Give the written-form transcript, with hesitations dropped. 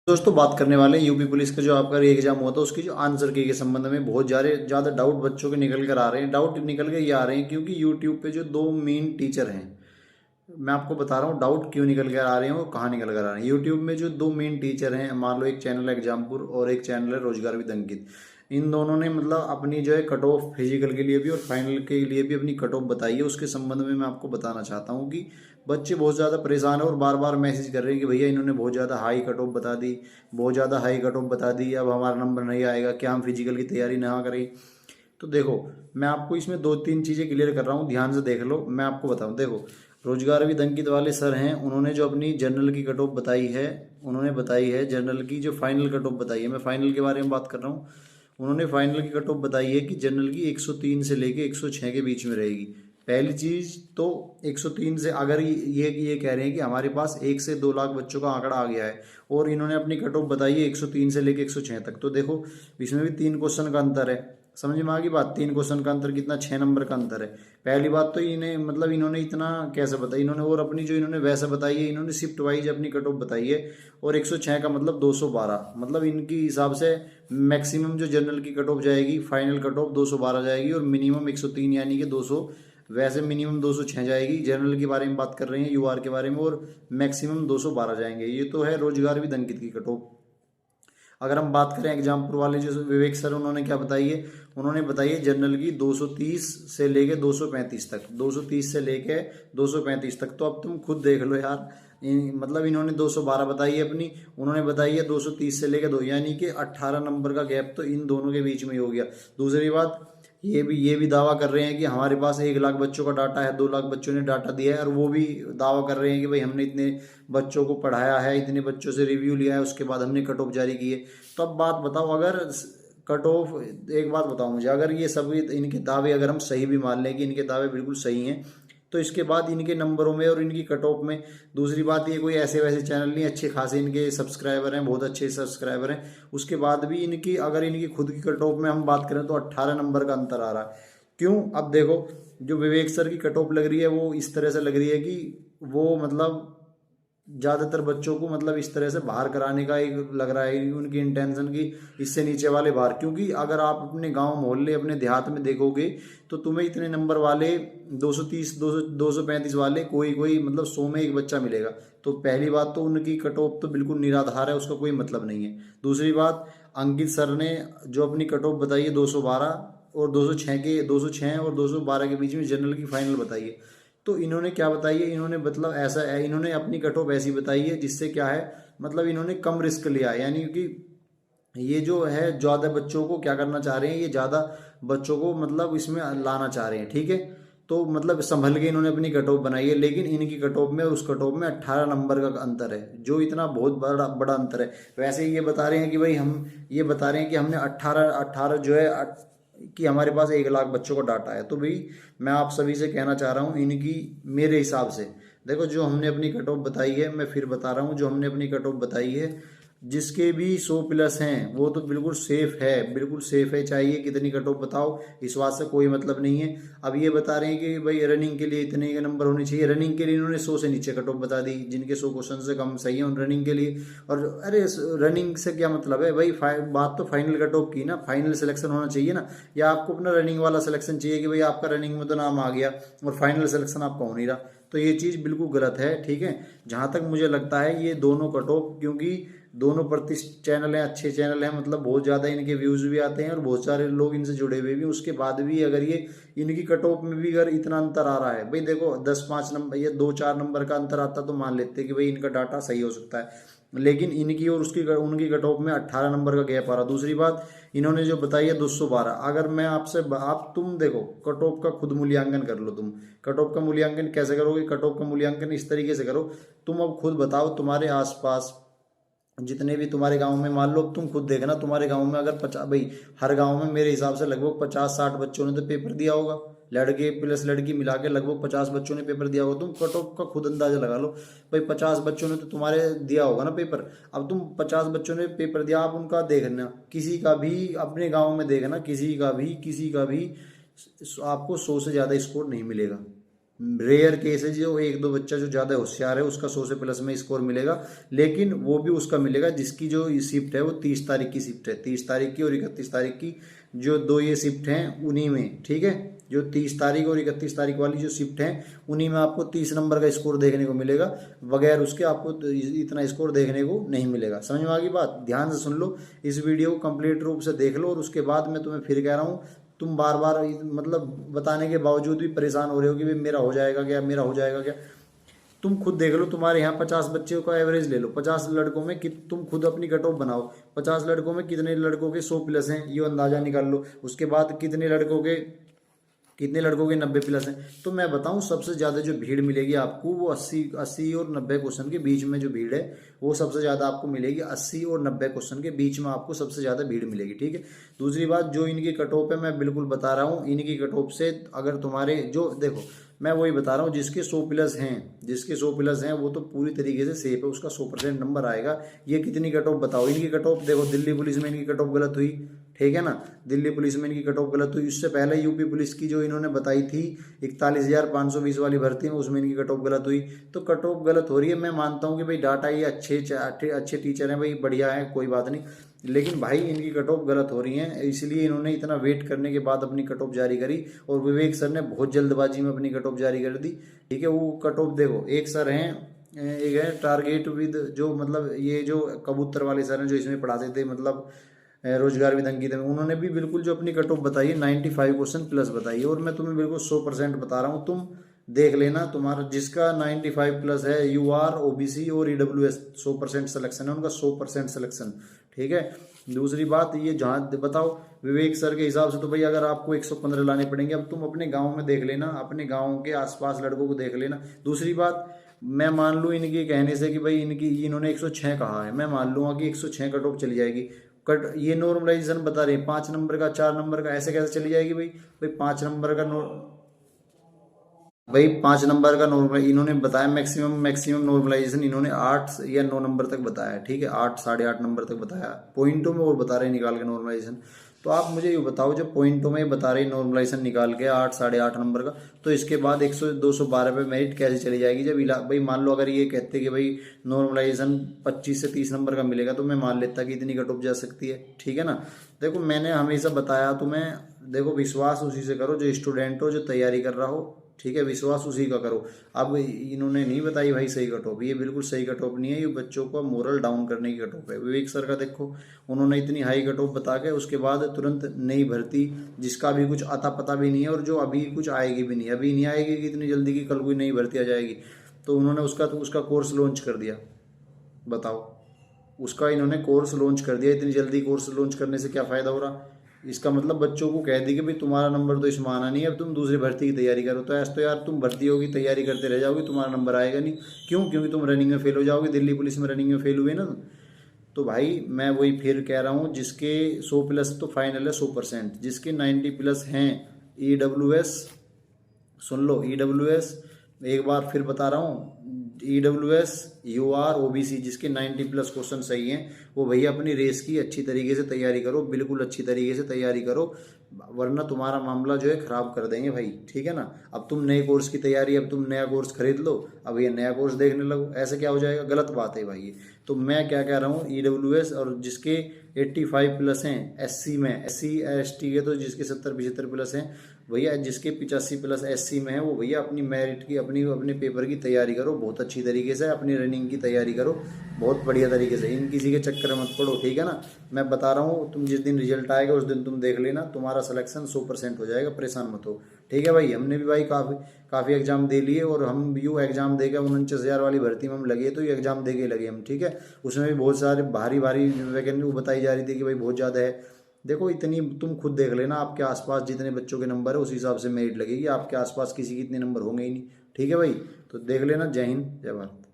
दोस्तों बात करने वाले हैं यूपी पुलिस का जो आपका री एग्जाम हुआ था उसकी जो आंसर की के संबंध में बहुत ज़्यादा डाउट बच्चों के निकल कर आ रहे हैं। डाउट निकल के ये आ रहे हैं क्योंकि यूट्यूब पे जो दो मेन टीचर हैं, मैं आपको बता रहा हूँ डाउट क्यों निकल कर आ रहे हैं और कहाँ निकल कर आ रहे हैं। यूट्यूब में जो दो मेन टीचर हैं, मान लो एक चैनल है एग्जामपुर और एक चैनल है रोजगार विद अंकित, इन दोनों ने मतलब अपनी जो है कट ऑफ फिजिकल के लिए भी और फाइनल के लिए भी अपनी कट ऑफ बताई है। उसके संबंध में मैं आपको बताना चाहता हूँ कि बच्चे बहुत ज़्यादा परेशान है और बार बार मैसेज कर रहे हैं कि भैया इन्होंने बहुत ज़्यादा हाई कट ऑफ बता दी, बहुत ज़्यादा हाई कट ऑफ बता दी, अब हमारा नंबर नहीं आएगा, क्या हम फिजिकल की तैयारी ना करें। तो देखो, मैं आपको इसमें दो तीन चीज़ें क्लियर कर रहा हूँ, ध्यान से देख लो। मैं आपको बताऊँ, देखो रोजगार विद अंकित वाले सर हैं, उन्होंने जो अपनी जनरल की कट ऑफ बताई है, उन्होंने बताई है जनरल की जो फाइनल कट ऑफ बताई है, मैं फाइनल के बारे में बात कर रहा हूँ। उन्होंने फाइनल की कट ऑफ बताई है कि जनरल की 103 से लेके 106 के बीच में रहेगी। पहली चीज़ तो 103 से अगर ये कह रहे हैं कि हमारे पास 1 से 2 लाख बच्चों का आंकड़ा आ गया है और इन्होंने अपनी कट ऑफ बताई है 103 से लेके 106 तक, तो देखो इसमें भी 3 क्वेश्चन का अंतर है। समझ में आ गई बात? 3 क्वेश्चन का अंतर कितना, 6 नंबर का अंतर है। पहली बात तो इन्हें मतलब इन्होंने इतना कैसे बताया इन्होंने, और अपनी जो इन्होंने वैसे बताई है, इन्होंने शिफ्ट वाइज अपनी कट ऑफ बताई है और 106 का मतलब 212, मतलब इनकी हिसाब से मैक्सिमम जो जनरल की कट ऑफ जाएगी, फाइनल कट ऑफ 212 जाएगी और मिनिमम 103 यानी कि 200, वैसे मिनिमम 206 जाएगी। जनरल के बारे में बात कर रहे हैं, यूआर के बारे में, और मैक्सिमम 212 जाएंगे। ये तो है रोजगार विद अंकित की कट ऑफ। अगर हम बात करें एग्जामपुर वाले जो विवेक सर, उन्होंने क्या बताई है, उन्होंने बताई है जनरल की 230 से लेके 235 तक, 230 से लेके 235 तक। तो अब तुम खुद देख लो यार, मतलब इन्होंने 212 बताई है अपनी, उन्होंने बताई है 230 से लेके 2, यानी कि 18 नंबर का गैप तो इन दोनों के बीच में ही हो गया। दूसरी बात, ये भी दावा कर रहे हैं कि हमारे पास 1 लाख बच्चों का डाटा है, 2 लाख बच्चों ने डाटा दिया है, और वो भी दावा कर रहे हैं कि भाई हमने इतने बच्चों को पढ़ाया है, इतने बच्चों से रिव्यू लिया है, उसके बाद हमने कट ऑफ जारी की है। तो अब बात बताओ, अगर कट ऑफ, एक बात बताओ मुझे, अगर ये सभी इनके दावे अगर हम सही भी मान लें कि इनके दावे बिल्कुल सही हैं, तो इसके बाद इनके नंबरों में और इनकी कट ऑफ में, दूसरी बात, ये कोई ऐसे वैसे चैनल नहीं, अच्छे खासे इनके सब्सक्राइबर हैं, बहुत अच्छे सब्सक्राइबर हैं, उसके बाद भी इनकी अगर इनकी खुद की कट ऑफ में हम बात करें तो 18 नंबर का अंतर आ रहा है। क्यों? अब देखो, जो विवेक सर की कट ऑफ लग रही है वो इस तरह से लग रही है कि वो मतलब ज़्यादातर बच्चों को मतलब इस तरह से बाहर कराने का एक लग रहा है उनकी इंटेंशन की, इससे नीचे वाले बाहर। क्योंकि अगर आप अपने गांव मोहल्ले अपने देहात में देखोगे तो तुम्हें इतने नंबर वाले 230 200 235 वाले कोई कोई मतलब 100 में एक बच्चा मिलेगा। तो पहली बात तो उनकी कट ऑफ तो बिल्कुल निराधार है, उसका कोई मतलब नहीं है। दूसरी बात, अंकित सर ने जो अपनी कट ऑफ बताई है 212 और 206 और 212 के बीच में जनरल की फाइनल बताई है। तो इन्होंने क्या बताई है, इन्होंने मतलब ऐसा है, इन्होंने अपनी कट ऑफ ऐसी बताई है जिससे क्या है, मतलब इन्होंने कम रिस्क लिया है, यानी कि ये जो है ज़्यादा बच्चों को क्या करना चाह रहे हैं, ये ज़्यादा बच्चों को मतलब इसमें लाना चाह रहे हैं। ठीक है, तो मतलब संभल के इन्होंने अपनी कट ऑफ बनाई है, लेकिन इनकी कट ऑफ में और उस कट ऑफ में 18 नंबर का अंतर है, जो इतना बहुत बड़ा बड़ा अंतर है। वैसे ही ये बता रहे हैं कि भाई हम ये बता रहे हैं कि हमने 18 जो है कि हमारे पास 1 लाख बच्चों का डाटा है। तो भाई मैं आप सभी से कहना चाह रहा हूँ, इनकी मेरे हिसाब से देखो, जो हमने अपनी कट ऑफ बताई है, मैं फिर बता रहा हूँ, जो हमने अपनी कट ऑफ बताई है जिसके भी 100 प्लस हैं वो तो बिल्कुल सेफ है, बिल्कुल सेफ है, चाहिए कितनी कट ऑफ बताओ, इस बात से कोई मतलब नहीं है। अब ये बता रहे हैं कि भाई रनिंग के लिए इतने के नंबर होने चाहिए, रनिंग के लिए इन्होंने 100 से नीचे कट ऑफ बता दी, जिनके 100 क्वेश्चन से कम सही है उन रनिंग के लिए। और अरे रनिंग से क्या मतलब है भाई, बात तो फाइनल कट ऑफ की ना, फाइनल सिलेक्शन होना चाहिए ना, या आपको अपना रनिंग वाला सिलेक्शन चाहिए कि भाई आपका रनिंग में तो नाम आ गया और फाइनल सिलेक्शन आपका हो नहीं रहा। तो ये चीज़ बिल्कुल गलत है। ठीक है, जहाँ तक मुझे लगता है ये दोनों कट ऑफ, क्योंकि दोनों प्रतिष्ठित चैनल हैं, अच्छे चैनल हैं, मतलब बहुत ज़्यादा इनके व्यूज़ भी आते हैं और बहुत सारे लोग इनसे जुड़े हुए भी, उसके बाद भी अगर ये इनकी कट ऑफ में भी अगर इतना अंतर आ रहा है, भाई देखो 10-5 नंबर या 2-4 नंबर का अंतर आता तो मान लेते कि भाई इनका डाटा सही हो सकता है, लेकिन इनकी और उसकी उनकी कट ऑफ में 18 नंबर का गैप आ रहा। दूसरी बात, इन्होंने जो बताई है 212, अगर मैं आपसे आप तुम देखो कट ऑफ का खुद मूल्यांकन कर लो। तुम कट ऑफ का मूल्यांकन कैसे करोगे? कट ऑफ का मूल्यांकन इस तरीके से करो, तुम अब खुद बताओ तुम्हारे आसपास जितने भी तुम्हारे गांव में, मान लो तुम खुद देखना तुम्हारे गांव में अगर 50, भाई हर गांव में मेरे हिसाब से लगभग 50-60 बच्चों ने तो पेपर दिया होगा, लड़के प्लस लड़की मिला के लगभग 50 बच्चों ने पेपर दिया होगा। तुम कट ऑफ का खुद अंदाजा लगा लो, भाई 50 बच्चों ने तो तुम्हारे दिया होगा ना पेपर। अब तुम 50 बच्चों ने पेपर दिया, आप उनका देखना, किसी का भी अपने गाँव में देखना, किसी का भी आपको 100 से ज़्यादा स्कोर नहीं मिलेगा। रेयर केस है जो एक दो बच्चा जो ज़्यादा होशियार है उसका 100 से प्लस में स्कोर मिलेगा, लेकिन वो भी उसका मिलेगा जिसकी जो शिफ्ट है वो 30 तारीख की शिफ्ट है, 30 तारीख की और 31 तारीख की, जो दो ये शिफ्ट हैं उन्हीं में, ठीक है। जो 30 तारीख और 31 तारीख वाली जो शिफ्ट हैं उन्हीं में आपको 30 नंबर का स्कोर देखने को मिलेगा, बगैर उसके आपको इतना स्कोर देखने को नहीं मिलेगा। समझ में आ गई बात? ध्यान से सुन लो, इस वीडियो को कंप्लीट रूप से देख लो, और उसके बाद मैं तुम्हें फिर कह रहा हूँ, तुम बार बार मतलब बताने के बावजूद भी परेशान हो रहे हो कि भाई मेरा हो जाएगा क्या, मेरा हो जाएगा क्या। तुम खुद देख लो, तुम्हारे यहाँ 50 बच्चों का एवरेज ले लो, 50 लड़कों में तुम खुद अपनी कट ऑफ बनाओ, 50 लड़कों में कितने लड़कों के 100 प्लस हैं ये अंदाजा निकाल लो, उसके बाद कितने लड़कों के 90 प्लस हैं। तो मैं बताऊं, सबसे ज़्यादा जो भीड़ मिलेगी आपको वो 80 और 90 क्वेश्चन के बीच में जो भीड़ है वो सबसे ज़्यादा आपको मिलेगी, 80 और 90 क्वेश्चन के बीच में आपको सबसे ज़्यादा भीड़ मिलेगी, ठीक है। दूसरी बात, जो इनकी कट ऑफ है मैं बिल्कुल बता रहा हूँ, इनकी कट ऑफ से अगर तुम्हारे जो देखो मैं वही बता रहा हूँ, जिसके 100 प्लस हैं वो तो पूरी तरीके से सेफ है, उसका 100% नंबर आएगा। ये कितनी कट ऑफ बताओ, इनकी कट ऑफ देखो, दिल्ली पुलिस में इनकी कट ऑफ गलत हुई, ठीक है ना, दिल्ली पुलिस में इनकी कट ऑफ गलत हुई। उससे पहले यूपी पुलिस की जो इन्होंने बताई थी 41,520 वाली भर्ती में, उसमें इनकी कट ऑफ गलत हुई। तो कट ऑफ गलत हो रही है, मैं मानता हूँ कि भाई डाटा ये अच्छे टीचर हैं भाई, बढ़िया है, कोई बात नहीं, लेकिन भाई इनकी कट ऑफ गलत हो रही है, इसलिए इन्होंने इतना वेट करने के बाद अपनी कट ऑफ जारी करी, और विवेक सर ने बहुत जल्दबाजी में अपनी कट ऑफ जारी कर दी, ठीक है। वो कट ऑफ देखो, एक सर हैं, एक है टारगेट विद, जो मतलब ये जो कबूतर वाले सर हैं जो इसमें पढ़ाते थे, मतलब रोजगार विद अंकित में, उन्होंने भी बिल्कुल जो अपनी कट ऑफ बताई है 95% प्लस बताई है, और मैं तुम्हें बिल्कुल 100% बता रहा हूँ, तुम देख लेना, तुम्हारा जिसका 95 प्लस है UR OBC और EWS 100% सिलेक्शन है उनका, 100% सिलेक्शन, ठीक है। दूसरी बात ये, जहाँ बताओ विवेक सर के हिसाब से तो भाई अगर आपको 115 लाने पड़ेंगे, अब तुम अपने गांव में देख लेना, अपने गांव के आसपास लड़कों को देख लेना। दूसरी बात, मैं मान लूँ इनके कहने से कि भाई इन्होंने 106 कहा है, मैं मान लूँगा कि 106 कट ऑफ चली जाएगी, कट ये नॉर्मलाइजेशन बता रहे हैं 5 नंबर का 4 नंबर का, ऐसे कैसे चली जाएगी भाई? भाई 5 नंबर का भाई 5 नंबर का नॉर्मल इन्होंने बताया, मैक्सिमम नॉर्मलाइजेशन इन्होंने 8 या 9 नंबर तक बताया, ठीक है, 8 8.5 नंबर तक बताया, पॉइंटों में और बता रहे हैं निकाल के नॉर्मलाइजेशन। तो आप मुझे ये बताओ, जब पॉइंटों में बता रहे हैं नॉर्मलाइजेशन निकाल के 8 8.5 नंबर का, तो इसके बाद 100 212 पे मेरिट कैसे चली जाएगी? जब भाई मान लो अगर ये कहते कि भाई नॉर्मलाइजेशन 25 से 30 नंबर का मिलेगा, तो मैं मान लेता कि इतनी कट ऑफ जा सकती है, ठीक है ना। देखो मैंने हमेशा बताया तुम्हें, देखो विश्वास उसी से करो जो स्टूडेंट हो, जो तैयारी कर रहा हो, ठीक है, विश्वास उसी का करो। अब इन्होंने नहीं बताई भाई सही कट ऑफ, ये बिल्कुल सही कट ऑफ नहीं है, ये बच्चों का मोरल डाउन करने की कट ऑफ है। विवेक सर का देखो, उन्होंने इतनी हाई कट ऑफ बता के उसके बाद तुरंत नई भर्ती, जिसका भी कुछ आता पता भी नहीं है और जो अभी कुछ आएगी भी नहीं, अभी नहीं आएगी कि इतनी जल्दी की कल कोई नई भर्ती आ जाएगी, तो उन्होंने उसका कोर्स लॉन्च कर दिया। बताओ, उसका इन्होंने कोर्स लॉन्च कर दिया, इतनी जल्दी कोर्स लॉन्च करने से क्या फ़ायदा हो रहा? इसका मतलब बच्चों को कह दी कि भाई तुम्हारा नंबर तो इसमें आना नहीं है, अब तुम दूसरी भर्ती की तैयारी करो। तो ऐसा तो यार तुम भर्तियों की तैयारी करते रह जाओगे, तुम्हारा नंबर आएगा नहीं। क्यों? क्योंकि तुम रनिंग में फेल हो जाओगे, दिल्ली पुलिस में रनिंग में फेल हुए ना। तो भाई मैं वही फिर कह रहा हूँ, जिसके 100 प्लस तो फाइनल है 100%, जिसके 90 प्लस हैं EWS, सुन लो EWS, एक बार फिर बता रहा हूँ, EWS UR OBC जिसके 90 प्लस क्वेश्चन सही हैं, वो भैया अपनी रेस की अच्छी तरीके से तैयारी करो, बिल्कुल अच्छी तरीके से तैयारी करो, वरना तुम्हारा मामला जो है ख़राब कर देंगे भाई, ठीक है ना। अब तुम नए कोर्स की तैयारी, अब तुम नया कोर्स खरीद लो, अब ये नया कोर्स देखने लगो, ऐसे क्या हो जाएगा? गलत बात है भाई ये। तो मैं क्या कह रहा हूँ, EWS और जिसके 85 प्लस हैं SC में, SC ST के तो जिसके 70-75 प्लस हैं भैया, जिसके 85 प्लस SC में है वो भैया अपनी मेरिट की अपने पेपर की तैयारी करो बहुत अच्छी तरीके से, अपनी रनिंग की तैयारी करो बहुत बढ़िया तरीके से, इन किसी के चक्कर में मत पड़ो, ठीक है ना। मैं बता रहा हूँ, तुम जिस दिन रिजल्ट आएगा उस दिन तुम देख लेना, तुम्हारा सिलेक्शन 100% हो जाएगा, परेशान मत हो, ठीक है भाई। हमने भी भाई काफ़ी एग्जाम दे लिए, और हम यू एग्जाम देकर 49,000 वाली भर्ती में हम लगे, तो ये एग्जाम दे के लगे हम, ठीक है। उसमें भी बहुत सारे भारी वैकेंसी बताई जा रही थी कि भाई बहुत ज़्यादा है। देखो इतनी तुम खुद देख लेना, आपके आसपास जितने बच्चों के नंबर है उस हिसाब से मेरिट लगेगी, आपके आसपास किसी के इतने नंबर होंगे ही नहीं, ठीक है भाई। तो देख लेना। जय हिंद, जय भारत।